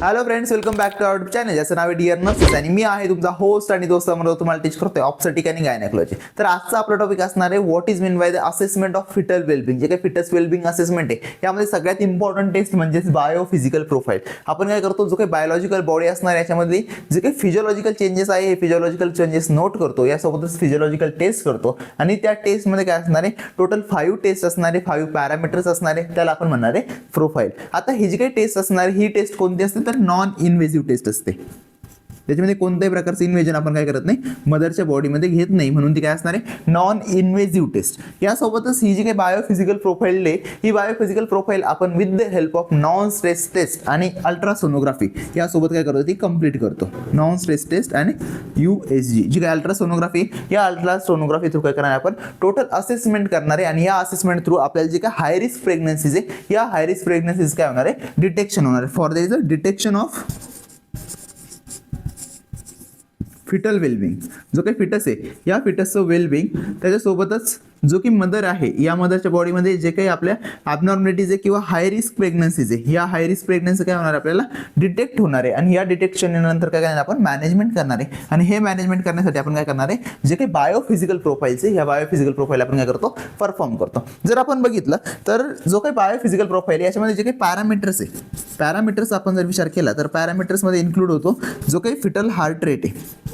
Hello friends, welcome back to our channel. ज्याचं नाव आहे डिअर नर्सेस आणि मी आहे तुमचा होस्ट आणि दोस्त म्हणून तुम्हाला टीच करतोय ऑब्स्टेटिक आणि गायनेकोलॉजी. तर आजचा आपला टॉपिक असणार आहे what is mean by the assessment of fetal wellbeing. जे काही फिटस वेलबिंग असेसमेंट आहे यामध्ये सगळ्यात इम्पॉर्टंट टेस्ट म्हणजे बायोफिजिकल प्रोफाईल. आपण काय करतो, जो काही बायोलॉजिकल बॉडी असणार आहे याच्यामध्ये जे काही फिजिओलॉजिकल चेंजेस आहे हे फिजिओलॉजिकल चेंजेस नोट करतो, यासोबतच फिजिओलॉजिकल टेस्ट करतो आणि त्या टेस्टमध्ये काय असणार आहे, टोटल 5 टेस्ट असणार आहे, 5 पॅरामीटर्स असणार आहे, त्याला आपण म्हणणार आहे प्रोफाईल. आता ही जी काही टेस्ट असणार ही टेस्ट कोणती असते तर नॉन इन्व्हेसिव्ह टेस्ट असते. त्याच्यामध्ये कोणत्याही प्रकारचं इन्व्हेजन आपण काय करत नाही, मदरच्या बॉडीमध्ये घेत नाही, म्हणून ती काय असणार आहे नॉन इन्व्हेसिव्ह टेस्ट. यासोबतच ही जी काही बायोफिजिकल प्रोफाईल आहे ही बायोफिजिकल प्रोफाईल आपण with the help of non stress test आणि अल्ट्रासोनोग्राफी यासोबत काय करतो ती कंप्लीट करतो. नॉन स्ट्रेस टेस्ट आणि USG जी काही अल्ट्रासोनोग्राफी, या अल्ट्रासोनोग्राफी थ्रू काय करणार आपण टोटल असेसमेंट करणार आहे आणि या असेसमेंट थ्रू आपल्याला जे काय हाय रिस्क प्रेग्नन्सीज आहे या हाय रिस्क प्रेग्नन्सीज काय होणार आहे, डिटेक्शन होणार आहे. For there is a detection of fetal wellbeing. जो काही फिटस आहे या फिटसचं वेलबिंग, त्याच्यासोबतच जो की मदर आहे या मदरच्या बॉडीमध्ये जे काही आपल्या ॲबनॉर्मॅलिटीज आहे किंवा हाय रिस्क प्रेग्नन्सीज आहे या हाय रिस्क प्रेग्नन्सी काय होणार आपल्याला डिटेक्ट होणार आहे आणि या डिटेक्शन नंतर काय करणार आपण मॅनेजमेंट करणार आहे. आणि हे मॅनेजमेंट करण्यासाठी आपण काय करणार आहे, जे काही बायोफिजिकल प्रोफाईल्स आहे या बायोफिजिकल प्रोफाईल आपण काय करतो परफॉर्म करतो. जर आपण बघितलं तर जो काही बायोफिजिकल प्रोफाईल याच्यामध्ये जे काही पॅरामीटर्स आहे, पॅरामीटर्स आपण जर विचार केला तर पॅरामीटर्समध्ये इन्क्लूड होतो जो काही फिटल हार्ट रेट आहे.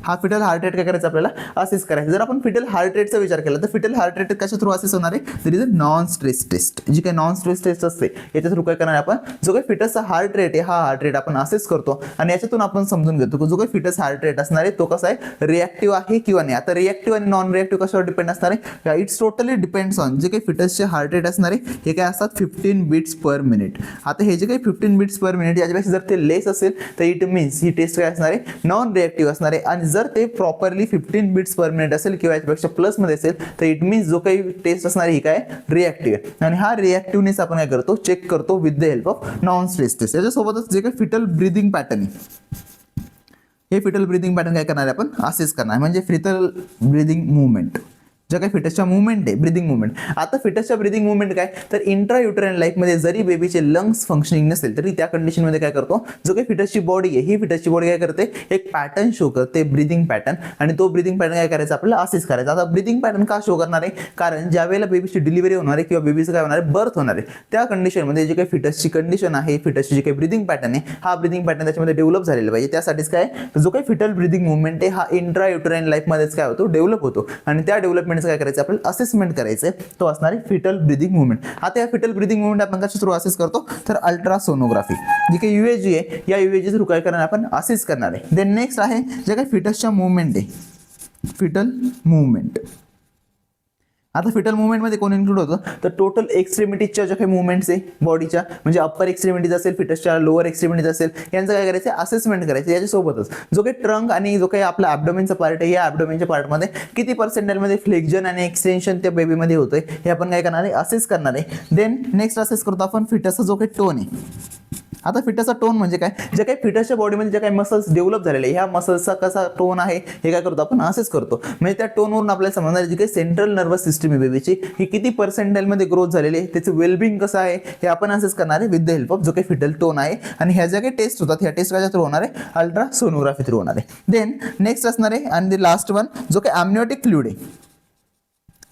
हा फिटल हार्ट रेट काय करायचं आपल्याला असेस करायचं. जर आपण फिटल हार्ट रेटचा विचार केला तर फिटल हार्ट रेट कशा थ्रू असेस होणार आहे, there is a non stress test. जी काही नॉन स्ट्रेस टेस्ट असते याच्या थ्रू काय करणार आपण जो काही फिटसचा हार्ट रेट आहे हा हार्ट रेट आपण असेस करतो आणि याच्यातून आपण समजून घेतो की जो काही फिटस हार्ट रेट असणार आहे तो कसा आहे, रिॲक्टिव्ह आहे किंवा नाही. आता रिॲक्टिव्ह आणि नॉन रिॲक्टिव्ह कशावर डिपेंड असणार आहे, इट्स टोटली डिपेंड्स ऑन जे काही फिटसचे हार्ट रेट असणार आहे हे काय असतात 15 बीट्स पर मिनिट. आता हे जे काही 15 बीट्स पर मिनिट याच्यापेक्षा जर ते लेस असेल तर इट मीन्स ही टेस्ट काय असणार आहे, नॉन रिॲक्टिव्ह असणार आहे. आणि जर ते प्रॉपरली 15 बीट्स पर मिनिट असेल किंवा याच्यापेक्षा प्लस मध्ये असेल तर इट मीन्स जो काही टेस्ट असणार ही काय रिॲक्टिव्ह आहे. आणि हा रिॲक्टिव्हनेस आपण काय करतो, चेक करतो with the help of non stress test. याच्यासोबतच जे काही फिटल ब्रीदिंग पॅटर्न आहे हे फिटल ब्रीदिंग पॅटर्न काय करणार आहे आपण असेस करणार, म्हणजे फिटल ब्रीदिंग मुवमेंट, ज्या काही फिटसच्या मुवमेंट आहे ब्रीदिंग मुवमेंट. आता फिटसच्या ब्रीदिंग मुवमेंट काय तर इंट्रायुटराइन लाईफमध्ये जरी बेबीचे लंग्स फंक्शनिंग नसेल तरी त्या कंडिशनमध्ये काय करतो, जो काही फिटसची बॉडी आहे ही फिटसची बॉडी काय करते, एक पॅटर्न शो करते ब्रीदिंग पॅटर्न. आणि तो ब्रीदिंग पॅटर्न काय करायचा आपल्याला असेस करायचा. आता ब्रीदिंग पॅटर्न का शो करणार आहे, कारण ज्या वेळेला बेबीची डिलिव्हरी होणार आहे किंवा बेबीचं काय होणार आहे बर्थ होणार आहे त्या कंडिशनमध्ये जे काही फिटसची कंडिशन आहे, फिटसची जे काही ब्रीदिंग पॅटर्न आहे हा ब्रीदिंग पॅटर्न त्याच्यामध्ये डेव्हलप झालेला पाहिजे. त्यासाठीच काय जो काही फिटल ब्रीदिंग मुवमेंट आहे हा इंट्रायुटराइन लाईफमध्येच काय होतो, डेव्हलप होतो. आणि त्या डेव्हलपमेंटचं काय करायचं आपल्याला असेसमेंट करायचं आहे, तो असणार आहे फिटल ब्रीदिंग मुवमेंट. आता या फिटल ब्रीदिंग मुवमेंट आपण कशा थ्रू असेस करतो तर अल्ट्रासोनोग्राफी, जी काही USG आहे या USG थ्रू काय करणार आपण असेस करणार आहे. देन नेक्स्ट आहे जे काही फिटसच्या मुवमेंट आहे, फिटल मुवमेंट. आता फिटल मुवमेंटमध्ये कोण इन्क्लूड होतं तर टोटल एक्स्ट्रीमिटीजच्या ज्या काही मुवमेंट्स आहे बॉडीच्या, म्हणजे अप्पर एक्स्ट्रीमिटीज असेल, फिटसच्या लोअर एक्स्ट्रीमिटीज असेल, यांचं काय करायचं असेसमेंट करायचं. याच्यासोबतच जो काही ट्रंक आणि जो काही आपला ॲब्डोमेनचा पार्ट आहे या ॲब्डोमेनच्या पार्टमध्ये किती पर्सेंटेजमध्ये फ्लेक्झन आणि एक्सटेन्शन त्या बेबीमध्ये होतंय हे आपण काय करणार आहे असेस करणार आहे. देन नेक्स्ट असेस करतो आपण फिटसचा जो काही टोन आहे. आता फिटसचा टोन म्हणजे काय, जे काही फिटसच्या बॉडीमध्ये जे काही मसल्स डेव्हलप झालेले ह्या मसल्सचा कसा टोन आहे हे काय करतो आपण असेस करतो. म्हणजे त्या टोनवरून आपल्याला समजणार जी काही सेंट्रल नर्वस सिस्टम आहे बेबीची ही किती पर्सेंटाईलमध्ये ग्रोथ झालेली आहे, त्याचं वेलबिंग कसं आहे हे आपण असेस करणार आहे विथ द हेल्प ऑफ जो काही फिटल टोन आहे. आणि ह्या ज्या काही टेस्ट होतात ह्या टेस्ट कशा थ्रू होणार आहे, अल्ट्रासोनोग्राफी थ्रू होणार आहे. देन नेक्स्ट असणार आहे आणि द लास्ट वन जो काही ॲम्निओटिक फ्लुइड आहे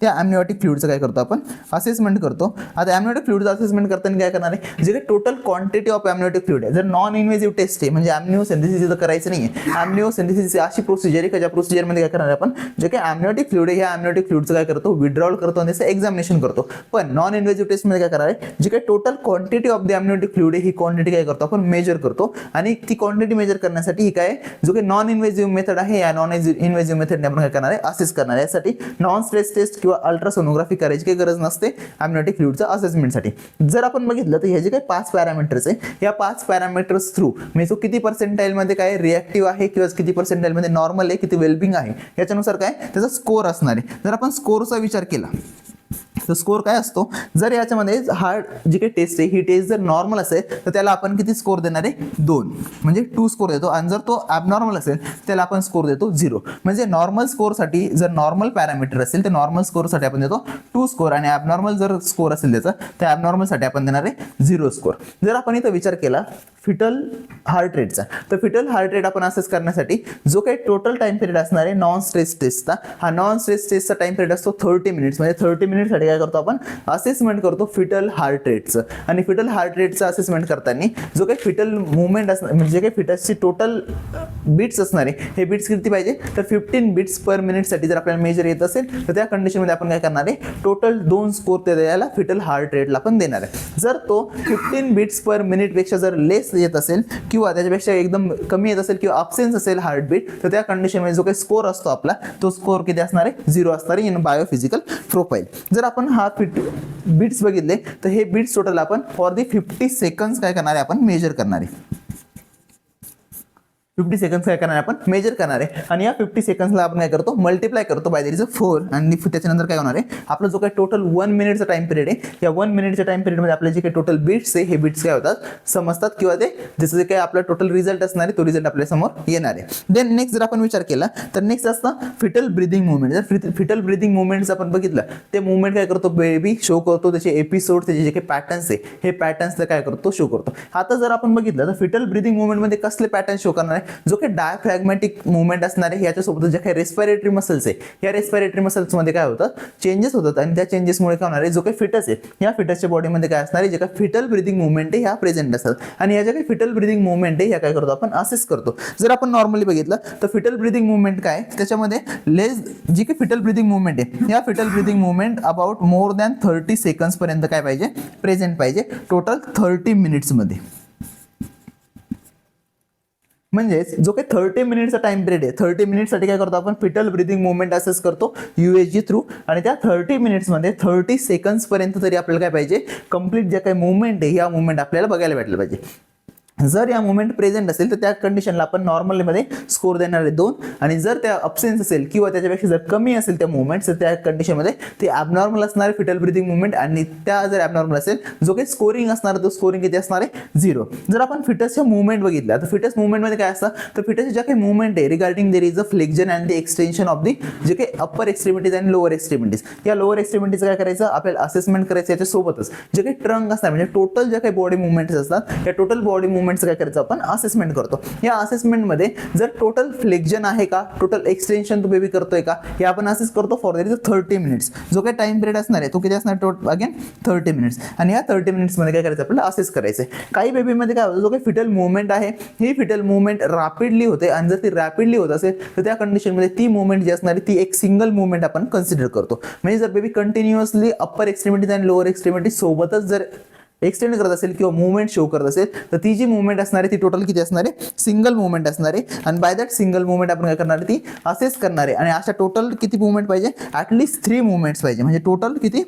त्या ॲम्निओटिक फ्लुइडचं काय करतो आपण असेसमेंट करतो. आता ॲम्निओटिक फ्लुइडचं असेसमेंट करताना काय करणार आहे, जे काही टोटल क्वांटिटी ऑफ ॲम्निओटिक फ्लुइड आहे, जर नॉन इन्व्हेसिव्ह टेस्ट आहे म्हणजे ॲम्निओसिंथेसिस इथं करायचं नाही आहे. ॲम्निओसिंथेसिस अशी प्रोसिजर आहे की ज्या प्रोसिजरमध्ये काय करणार आहे आपण जे काही ॲम्निओटिक फ्लुइड आहे ह्या ॲम्निओटिक फ्लुइडचं काय करतो विड्रॉल करतो आणि त्याचं एक्झामिनेशन करतो. पण नॉन इन्व्हेसिव्ह टेस्टमध्ये काय करणार आहे, जे काही total quantity of the amniotic fluid आहे ही क्वांटिटी काय करतो आपण मेजर करतो. आणि ती क्वांटिटी मेजर करण्यासाठी ही काय जो काही नॉन इन्व्हेसिव्ह मेथड आहे या नॉन इन्व्हेसिव्ह मेथडने आपण काय करणार आहे असेस करणार आहे. यासाठी नॉन स्ट्रेस टेस्ट किंवा अल्ट्रासोनोग्राफी करायची काही गरज नसते ॲम्निओटिक फ्लुइडच्या असेसमेंटसाठी. जर आपण बघितलं तर हे जे काही 5 पॅरामीटर्स आहे या 5 पॅरामीटर्स थ्रू म्हणजे तो किती पर्सेंटाईलमध्ये काय रिॲक्टिव्ह आहे किंवा किती पर्सेंटाईलमध्ये नॉर्मल आहे, किती वेलबिंग आहे याच्यानुसार काय त्याचा स्कोर असणार आहे. जर आपण स्कोरचा विचार केला तर स्कोर काय असतो, जर याच्यामध्ये हार्ड जी काही टेस्ट आहे ही टेस्ट जर नॉर्मल असेल तर त्याला आपण किती स्कोर देणार आहे 2 म्हणजे 2 स्कोर देतो. आणि जर तो ॲबनॉर्मल असेल त्याला आपण स्कोर देतो 0. म्हणजे नॉर्मल स्कोरसाठी जर नॉर्मल पॅरामीटर असेल तर नॉर्मल स्कोरसाठी आपण देतो 2 स्कोर आणि ॲबनॉर्मल जर स्कोर असेल त्याचा तर ॲबनॉर्मलसाठी आपण देणार आहे 0 स्कोर. जर आपण इथं विचार केला फिटल हार्ट रेटचा. तर फिटल हार्ट रेट आपण असेस करण्यासाठी जो काही टोटल टाइम पिरियड असणार आहे नॉन स्ट्रेस टेस्टचा, हा नॉन स्ट्रेस टेस्टचा टाइम पिरियड असतो 30 मिनिट्स. म्हणजे 30 मिनिटसाठी काय करतो आपण असेसमेंट करतो फिटल हार्ट रेटचं. आणि फिटल हार्ट रेटचं असेसमेंट करताना जो काही फिटल मुवमेंट असणार म्हणजे काही फिटसची टोटल बीट्स असणार आहे हे बीट्स किती पाहिजे तर 15 बीट्स पर मिनिटसाठी जर आपल्याला मेजर येत असेल तर त्या कंडिशनमध्ये आपण काय करणार आहे टोटल 2 स्कोर त्याला फिटल हार्ट रेटला आपण देणार आहे. जर तो 15 बीट्स पर मिनिटपेक्षा जर लेस येत असेल किंवा त्याच्यापेक्षा एकदम कमी येत असेल किंवा अब्सेन्स असेल हार्टबीट तर त्या कंडिशनमध्ये जो काही स्कोर असतो आपला तो स्कोर किती असणार आहे 0 असणार आहे इन बायोफिजिकल प्रोफाईल. जर आपण हा बीट्स बघितले तर हे बीट्स टोटल आपण फॉर दी 50 सेकंड्स काय करणार आहे आपण मेजर करणार आहे. 50 सेकंड्स काय करणार आपण मेजर करणार आहे आणि या 50 सेकंड्सला आपण काय करतो मल्टिप्लाय करतो बाय देयर इज अ 4 आणि त्याच्यानंतर काय होणार आहे आपला जो काही टोटल 1 मिनिटचा टाइम पिरियड आहे या 1 मिनिटच्या टाइम पिरियडमध्ये आपले जे काही टोटल बीट्स आहे हे बीट्स काय होतात समजतात किंवा ते जसं जे काही आपला टोटल रिझल्ट असणार आहे तो रिझल्ट आपल्या समोर येणार आहे. देन नेक्स्ट जर आपण विचार केला तर नेक्स्ट असतं फिटल ब्रीदिंग मुवमेंट. जर फिटल ब्रीदिंग मुवमेंट्स आपण बघितलं ते मुवमेंट काय करतो बेबी शो करतो त्याचे एपिसोड त्याचे जे काही पॅटर्न्स आहे हे पॅटर्न्स काय करतो शो करतो. आता जर आपण बघितलं तर फिटल ब्रीदिंग मुवमेंटमध्ये कसले पॅटर्न शो करणार आहे जो काही डायफ्रॅग्मॅटिक मुवमेंट असणार आहे याच्यासोबत जे काही रेस्पिरेटरी मसल्स आहे या रेस्पिरेटरी मसल्समध्ये काय होतं चेंजेस होतात आणि त्या चेंजेसमुळे काय होणार आहे जो काही फिटस आहे या फिटसच्या बॉडीमध्ये काय असणार आहे जे काही फिटल ब्रीदिंग मुवमेंट आहे ह्या प्रेझेंट असतात आणि या ज्या काही फिटल ब्रीदिंग मुवमेंट आहे या काय करतो आपण असेस करतो. जर आपण नॉर्मली बघितलं तर फिटल ब्रीदिंग मुवमेंट काय त्याच्यामध्ये जी काही फिटल ब्रीदिंग मुवमेंट आहे या fetal breathing movement about more than 30 seconds पर्यंत काय पाहिजे प्रेझेंट पाहिजे टोटल 30 मिनिट्समध्ये. म्हणजेच जो काही 30 मिनिटचा टाइम पिरियड आहे 30 मिनिटसाठी काय करतो आपण फिटल ब्रीदिंग मुवमेंट असेस करतो USG थ्रू आणि त्या 30 मिनिट्समध्ये 30 सेकंड्स पर्यंत तरी आपल्याला काय पाहिजे कंप्लीट जे काही मुवमेंट आहे या मुवमेंट आपल्याला बघायला भेटलं पाहिजे. जर या मुवमेंट प्रेझेंट असेल तर त्या कंडिशनला आपण नॉर्मलीमध्ये स्कोर देणार आहे 2 आणि जर त्या अब्सेन्स असेल किंवा त्याच्यापेक्षा जर कमी असेल त्या मुवमेंट्स तर त्या कंडिशनमध्ये ते ॲबनॉर्मल असणार फिटल ब्रीदिंग मुवमेंट आणि त्या जर ॲबनॉर्मल असेल जो काही स्कोरिंग असणार तो स्कोरिंग किती असणार आहे 0. जर आपण फिटसच्या मुवमेंट बघितल्या तर फिटस मुवमेंटमध्ये काय असतं तर फिटसच्या ज्या काही मुवमेंट आहे regarding there is a flexion and the extension of the जे काही अप्पर एक्स्ट्रीमिटीज आणि लोअर एक्स्ट्रीमिटीज या लोअर एक्स्ट्रीमिटीज काय करायचं आपल्याला असेसमेंट करायचं याच्यासोबतच जे काही ट्रंक असतात म्हणजे टोटल ज्या काही बॉडी मुवमेंट्स असतात या टोटल बॉडी मुवमेंट्स काय करायचं आपण असेसमेंट करतो. या असेसमेंटमध्ये जर टोटल फ्लेक्झन आहे का टोटल एक्सटेन्शन तो बेबी करतोय का हे आपण असेस करतो फॉर देयर इज 30 मिनिट्स. जो काही टाइम पिरियड असणार आहे तो किती असणार टोटल अगेन 30 मिनिट्स आणि या 30 मिनिट्समध्ये काय करायचं आपल्याला असेस करायचं आहे. काही बेबीमध्ये काय होतं जो काही फिटल मुवमेंट आहे ही फिटल मुवमेंट रॅपिडली होते आणि जर ती रॅपिडली होत असेल तर त्या कंडिशनमध्ये ती मुवमेंट जी असणार ती एक सिंगल मुवमेंट आपण कन्सिडर करतो. म्हणजे जर बेबी कंटिन्युअसली अप्पर एक्स्ट्रीमिटीज आणि लोअर एक्स्ट्रीमिटीज सोबतच जर एक्सटेंड करत असेल किंवा मुवमेंट शो करत असेल तर ती जी मुवमेंट असणार आहे ती टोटल किती असणार आहे सिंगल मुवमेंट असणार आहे आणि बाय दॅट सिंगल मुवमेंट आपण काय करणार आहे ती असेस करणार आहे आणि अशा टोटल किती मुवमेंट पाहिजे ॲटलिस्ट 3 मुवमेंट्स पाहिजे. म्हणजे टोटल किती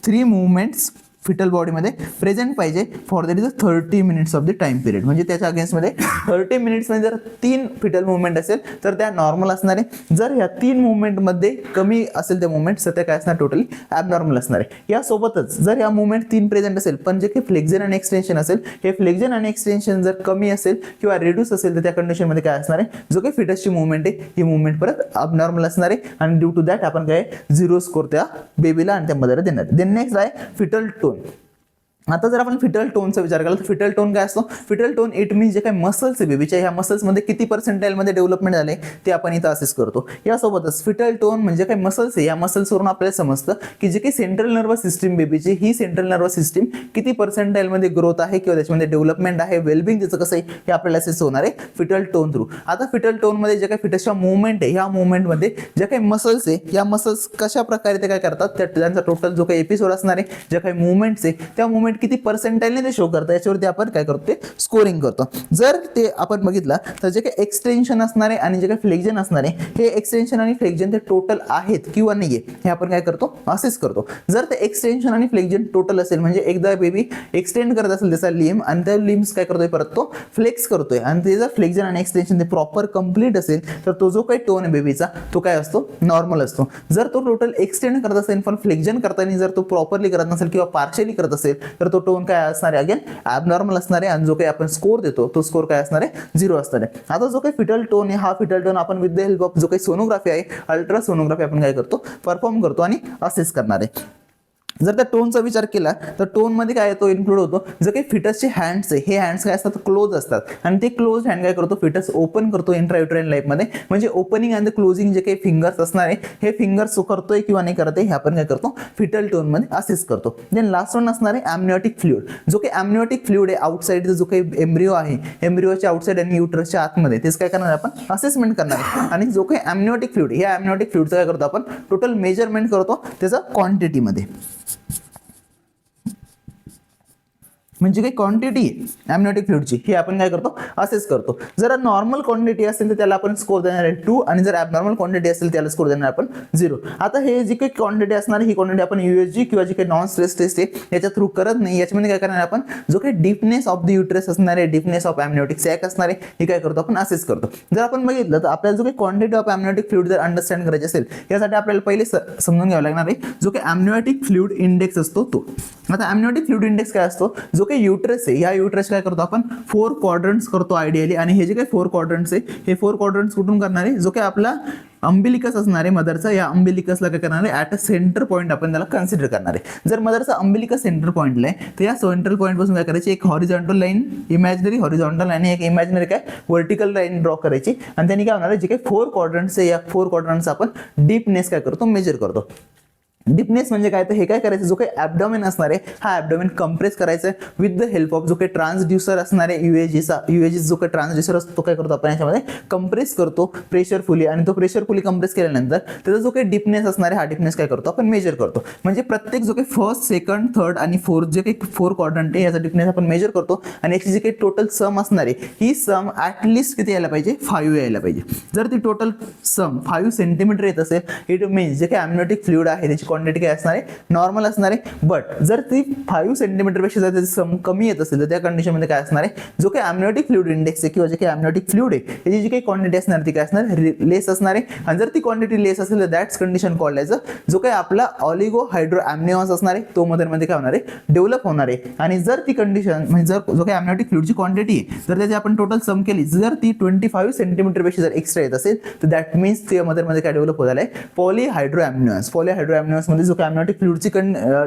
3 मुवमेंट्स फिटल बॉडीमध्ये प्रेझेंट पाहिजे for that is 30 minutes of the time period. म्हणजे त्याच्या अगेन्स्टमध्ये 30 मिनिट्समध्ये जर 3 फिटल मुवमेंट असेल तर त्या नॉर्मल असणार आहे. जर ह्या 3 मुवमेंटमध्ये कमी असेल त्या मुवमेंट्स तर त्या काय असणार टोटली ॲबनॉर्मल असणार आहे. यासोबतच जर या मुवमेंट 3 प्रेझेंट असेल पण जे काही फ्लेक्झन आणि एक्सटेन्शन असेल हे फ्लेक्झन आणि एक्सटेन्शन जर कमी असेल किंवा रिड्यूस असेल तर त्या कंडिशनमध्ये काय असणार आहे जो काही फिटसची मुवमेंट आहे ही मुवमेंट परत ॲबनॉर्मल असणार आहे आणि ड्यू टू दॅट आपण काय 0 स्कोर त्या बेबीला आणि त्या मदरला देणार. देन नेक्स्ट आहे फिटल टोन. आता जर आपण फिटल टोनचा विचार केला तर फिटल टोन काय असतो फिटल टोन इट मीन्स जे काही मसल्स आहे बेबीच्या ह्या मसल्समध्ये किती पर्सेंटाईलमध्ये डेव्हलपमेंट झाले ते आपण इथं असेस करतो. यासोबतच फिटल टोन म्हणजे काही मसल्स आहे या मसल्सवरून आपल्याला समजतं की जे काही सेंट्रल नर्वस सिस्टीम बेबीची ही सेंट्रल नर्वस सिस्टीम किती पर्सेंटाईलमध्ये ग्रोथ आहे किंवा त्याच्यामध्ये डेव्हलपमेंट आहे वेलबिंग त्याचं कसं आहे हे आपल्याला असेस होणार आहे फिटल टोन थ्रू. आता फिटल टोनमध्ये जे काही फिटसच्या मुवमेंट आहे ह्या मुवमेंटमध्ये ज्या काही मसल्स आहे या मसल्स कशा प्रकारे ते काय करतात त्यांचा टोटल जो काही एपिसोड असणार आहे ज्या काही मुवमेंट्स आहे त्या मुवमेंट किती पर्सेंटाईलने ते शो करतात याच्यावरती आपण काय करतो ते स्कोरिंग करतो. जर ते आपण बघितलं तर जे काही एक्सटेन्शन असणार आहे आणि जे काही फ्लेक्झन असणार आहे हे एक्सटेन्शन आणि फ्लेक्झन ते टोटल आहेत किंवा नाहीये हे आपण काय करतो असेस करतो. जर ते एक्सटेन्शन आणि फ्लेक्झन टोटल असेल म्हणजे एकदा बेबी एक्सटेंड करत असेल त्याचा लिम्ब आणि त्या लिम्स काय करतोय परत तो फ्लेक्स करतोय आणि ते जर फ्लेक्झन आणि एक्सटेन्शन ते प्रॉपर कंप्लीट असेल तर तो जो काही टोन आहे बेबीचा तो काय असतो नॉर्मल असतो. जर तो टोटल एक्सटेंड करत असेल पण फ्लेक्झन करताना जर तो प्रॉपरली करत नसेल किंवा पार्शियली करत असेल तर तो टोन काय असणार आहे अगेन ॲबनॉर्मल असणार आहे आणि जो काही आपण स्कोर देतो तो स्कोर काय असणार आहे 0 असणार आहे. आता जो काही फिटल टोन आहे हा फिटल टोन आपण विथ द हेल्प ऑफ जो काही सोनोग्राफी आहे अल्ट्रा सोनोग्राफी आपण काय करतो परफॉर्म करतो आणि असेस करणार आहे. जर त्या टोनचा विचार केला तर टोनमध्ये काय येतो इन्क्लूड होतो, जर काही फिटसचे हँड्स आहे हे हँड्स काय असतात क्लोज असतात आणि ते क्लोज हँड काय करतो फिटस ओपन करतो इंट्रायुटेराइन लाईफमध्ये, म्हणजे ओपनिंग अँड क्लोजिंग जे काही फिंगर्स असणार आहे हे फिंगर्स करतोय किंवा नाही करत आहे हे आपण काय करतो फिटल टोनमध्ये असेस करतो. देन लास्ट वन असणार आहे ॲम्निओटिक फ्लुइड, जो काही ॲम्निओटिक फ्लुइड आहे आउटसाइड जो काही एम्ब्रिओ आहे एम्ब्रिओच्या आउटसाइड आणि युटरसच्या आतमध्ये तेच काय करणार आपण असेसमेंट करणार आहे. आणि जो काही ॲम्निओटिक फ्लुइड या ॲम्निओटिक फ्लुइडचं काय करतो आपण टोटल मेजरमेंट करतो त्याचा क्वांटिटीमध्ये, म्हणजे काही क्वांटिटी आहे ॲम्निओटिक फ्लुइडची ही आपण काय करतो असेस करतो. जर नॉर्मल क्वांटिटी असेल तर त्याला आपण स्कोर देणार आहे 2 आणि जर ॲबनॉर्मल क्वांटिटी असेल त्याला स्कोर देणार आपण 0. आता हे जी काही क्वांटिटी असणार ही क्वांटिटी आपण USG किंवा जी काही नॉन स्ट्रेस टेस्ट आहे याच्या थ्रू करत नाही. याच्यामध्ये काय करणार आपण जो काही डीपनेस ऑफ द युट्रस असणार आहे, डीपनेस ऑफ ॲम्निओटिक सॅक असणार आहे हे काय करतो आपण असेस करतो. जर आपण बघितलं तर आपल्याला जो काही क्वांटिटी ऑफ ॲम्निओटिक फ्लुइड जर अंडरस्टँड करायची असेल यासाठी आपल्याला पहिले समजून घ्यावं लागणार आहे जो काही ॲम्निओटिक फ्लुइड इंडेक्स असतो तो. आता ॲम्निओटिक फ्लुइड इंडेक्स काय असतो, जो काही युट्रस आहे या युट्रस काय करतो आपण 4 क्वाड्रंट्स करतो आयडियली, आणि हे जे काही 4 क्वाड्रंट्स आहे हे 4 क्वाड्रंट्स कुठून करणार आहे, जो काही आपला अंबिलिकस असणार आहे मदरचा या अंबिलिकसला काय करणार आहे ॲट अ सेंटर पॉईंट आपण त्याला कन्सिडर करणार आहे. जर मदरचा अंबिलिकस सेंटर पॉईंटला आहे तर या सेंट्रल पॉईंट पासून काय करायची एक हॉरिझॉन्टल लाईन, इमॅजिनरी हॉरिझॉन्टल आणि एक इमॅजिनरी काय वर्टिकल लाईन ड्रॉ करायची आणि त्यांनी काय होणार आहे जे काही 4 क्वाड्रंट्स आहे या 4 क्वाड्रंट्स आपण डीपनेस काय करतो मेजर करतो. डीपनेस म्हणजे काय तर हे काय करायचं जो काही ॲब्डोमेन असणार आहे हा ॲब्डोमेन कंप्रेस करायचा आहे विथ द हेल्प ऑफ जो काही ट्रान्सड्युसर असणार आहे UAG जो काही ट्रान्सड्युसर असतो तो काय करतो आपण याच्यामध्ये कंप्रेस करतो प्रेशरफुली, आणि तो प्रेशरफुली कंप्रेस केल्यानंतर त्याचा जो काही डीपनेस असणार आहे हा डीपनेस काय करतो आपण मेजर करतो. म्हणजे प्रत्येक जो काही फर्स्ट सेकंड थर्ड आणि फोर्थ जे काही 4 क्वाड्रंट आहे याचा डीपनेस आपण मेजर करतो आणि याची जी काही टोटल सम असणार आहे ही सम ॲटलिस्ट किती यायला पाहिजे 5 यायला पाहिजे. जर ती टोटल सम 5 सेंटीमीटर येत असेल इट मीन्स जे काही ॲम्निओटिक फ्लुइड आहे त्याची क्वांटिटी काय असणार आहे नॉर्मल असणार आहे. बट जर ती 5 सेंटीमीटर पेक्षा जर त्याची सम कमी येत असेल तर त्या कंडिशनमध्ये काय असणार आहे जो काही ॲम्निओटिक फ्लुइड इंडेक्स आहे किंवा जे काही ॲम्निओटिक फ्लुइड आहे त्याची जी काही क्वांटिटी असणार ती काय असणार लेस असणार आहे. आणि जर ती क्वांटिटी लेस असेल तर दॅट्स कंडिशन कॉल्ड ॲज जो काही आपला ऑलिगो हायड्रो ॲम्निओन्स असणार आहे तो मध्ये काय होणार आहे डेव्हलप होणार आहे. आणि जर ती कंडिशन म्हणजे जर जो काही ॲम्निओटिक फ्लुइडची क्वांटिटी आहे जर त्याची आपण टोटल सम केली जर ती 25 सेंटीमीटर पेक्षा जर एक्स्ट्रा येत असेल तर दॅट मीन्स त्यामध्ये काय डेव्हलप होत आहे पॉलीहायड्रो ॲम्निओन्स. पॉलीहायड्रो ॲम्निओन्स मध्ये जो काही ॲम्निओटिक फ्लुइडची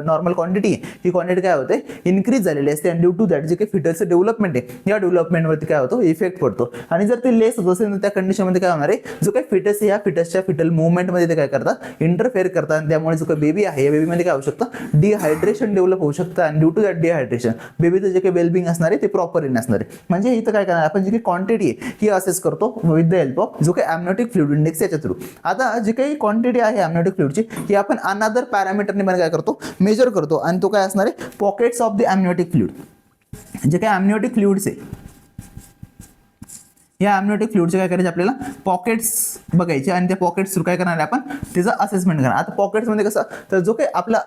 नॉर्मल क्वांटिटी आहे ही क्वांटिटी काय होते इन्क्रीज झालेली असते आणि ड्यू टू दॅट जे काही फिटलचं डेव्हलपमेंट आहे या डेव्हलपमेंटवरती काय होतो इफेक्ट पडतो. आणि जर ते लेस होत असेल तर त्या कंडिशनमध्ये काय होणार आहे जो काही फिटस आहे या फिटसच्या फिटल मुवमेंटमध्ये ते काय करतात इंटरफेअर करतात आणि त्यामुळे जो काही बेबी आहे या बेबीमध्ये काय होऊ शकतं डिहायड्रेशन डेव्हलप होऊ शकतं आणि ड्यू टू दॅट डिहायड्रेशन बेबीचं जे काही वेलबिंग असणार आहे ते प्रॉपरली नसणार आहे. म्हणजे इथं काय करणार आपण जी काही क्वांटिटी आहे ही असेस करतो विथ द हेल्प ऑफ जो काही ॲम्निओटिक फ्लुइड इंडेक्स याच्या थ्रू. आता जी काही क्वांटिटी आहे ॲम्निओटिक फ्लुइडची ही आपण अनदर पॅरामीटरने काय करतो मेजर करतो आणि तो काय असणार आहे pockets of the amniotic fluid. जे काही ॲम्निओटिक फ्लुइड्स आहे या ॲम्निओटिक फ्लुइडचे काय करायचे आपल्याला पॉकेट्स बघायचे आणि त्या पॉकेट्स थ्रू काय करणार आहे आपण त्याचं असेसमेंट करणार. आता पॉकेट्समध्ये कसं तर जो काही आपला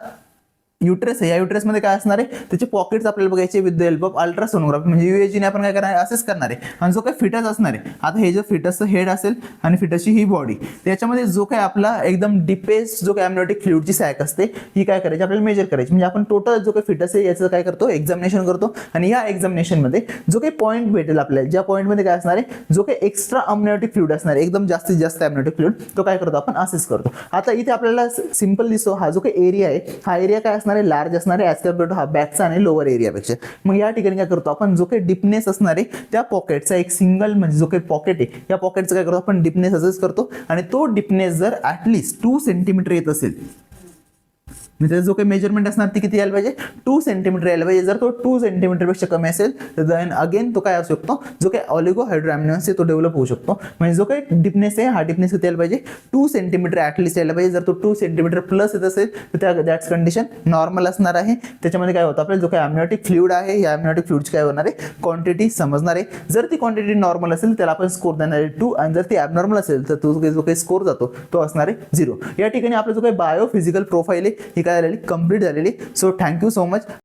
युट्रस आहे या युट्रसमध्ये काय असणार आहे त्याचे पॉकेट्स आपल्याला बघायचे with the help of ultrasonography म्हणजे UAG ने आपण काय करणार आहे असेस करणार आहे. आणि जो काही फिटस असणार आहे आता हे जो फिटसचं हेड असेल आणि फिटसची ही बॉडी त्याच्यामध्ये जो काही आपला एकदम डिपेस्ट जो काही ॲम्निओटिक फ्लुइडची सॅक असते ही काय करायची आपल्याला मेजर करायची. म्हणजे आपण टोटल जो काही फिटस आहे याचं काय करतो एक्झामिनेशन करतो आणि या एक्झामिनेशनमध्ये जो काही पॉईंट भेटेल आपल्याला ज्या पॉईंटमध्ये काय असणार आहे जो काही एक्स्ट्रा ॲम्निओटिक फ्लुइड असणार आहे एकदम जास्तीत जास्त ॲम्निओटिक फ्लुइड तो काय करतो आपण असेस करतो. आता इथे आपल्याला सिंपल दिसतो हा जो काही एरिया आहे हा एरिया काय असणार आहे लार्ज असणार आहे ॲज कम्पेअर टू हा बॅकचा आणि लोअर एरियापेक्षा. मग या ठिकाणी काय करतो आपण जो काही डिपनेस असणार आहे त्या पॉकेटचा एक सिंगल म्हणजे जो काही पॉकेट आहे या पॉकेटचा काय करतो आपण डिपनेस असेस करतो आणि तो डिपनेस जर ॲटलिस्ट 2 सेंटीमीटर येत असेल म्हणजे जो काही मेजरमेंट असणार ती किती यायला पाहिजे 2 सेंटीमीटर यायला पाहिजे. जर तो 2 सेंटीमीटर पेक्षा कमी असेल तर देन अगेन तो काय असू शकतो जो काही ऑलिगो हायड्रो ॲम्निओन्स आहे तो डेव्हलप होऊ शकतो. म्हणजे जो काही डिपनेस आहे हा डिपनेस किती यायला पाहिजे 2 सेंटीमीटर ॲटलिस्ट यायला पाहिजे. जर तो 2 सेंटीमीटर प्लस येत असेल तर त्या दॅट्स कंडिशन नॉर्मल असणार आहे. त्याच्यामध्ये काय होतं आपल्याला जो काही ॲम्निओटिक फ्लुइड आहे या ॲम्निओटिक फ्लुइडची काय होणार आहे क्वांटिटी समजणार आहे. जर ती क्वांटिटी नॉर्मल असेल त्याला आपण स्कोर देणार आहे 2 आणि जर ती ॲबनॉर्मल असेल तर तो जो काही स्कोर जातो तो असणार आहे 0. या ठिकाणी आपलं जो काही बायोफिजिकल प्रोफाईल आहे ही काय झालेली कंप्लीट झालेली. So thank you so much.